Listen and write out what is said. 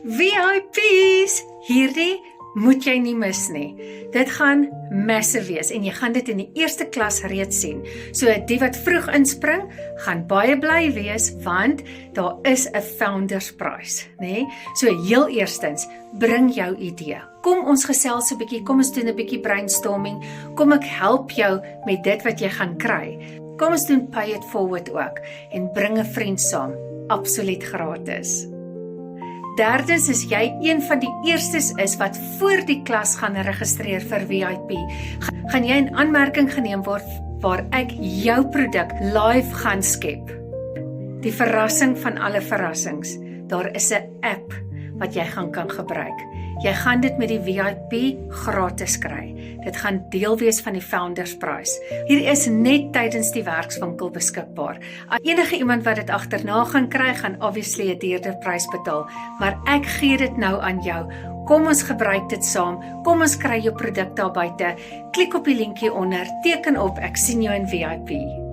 VIP's, hierdie moet jy nie mis nie. Dit gaan massive wees en jy gaan dit in die eerste klas reeds sien. So die wat vroeg inspring, gaan baie bly wees want daar is 'n founders prize, nê? So heel eerstens, bring jou idee. Kom ons gesels 'n bietjie, kom ons doen 'n bietjie brainstorming. Kom ek help jou met dit wat jy gaan kry. Kom ons doen pay it forward ook en bring 'n vriend saam, absoluut gratis. Derdens is jy een van die eerstes is wat voor die klas gaan registreer vir VIP. Gaan jy in aanmerking geneem word waar ek jou produk live gaan skep. Die verrassing van alle verrassings. Daar is 'n app wat jy kan gebruik. Jy gaan dit met die VIP gratis kry. Dit gaan deel wees van die Founders Prize. Hier is net tydens die werkswinkel beskikbaar. Enige iemand wat dit agterna gaan kry, gaan obviously 'n duurder prys betaal, maar ek gee dit nou aan jou. Kom ons gebruik dit saam. Kom ons kry jou produk daar buite. Klik op die linkie onder, teken op, ek sien jou in VIP.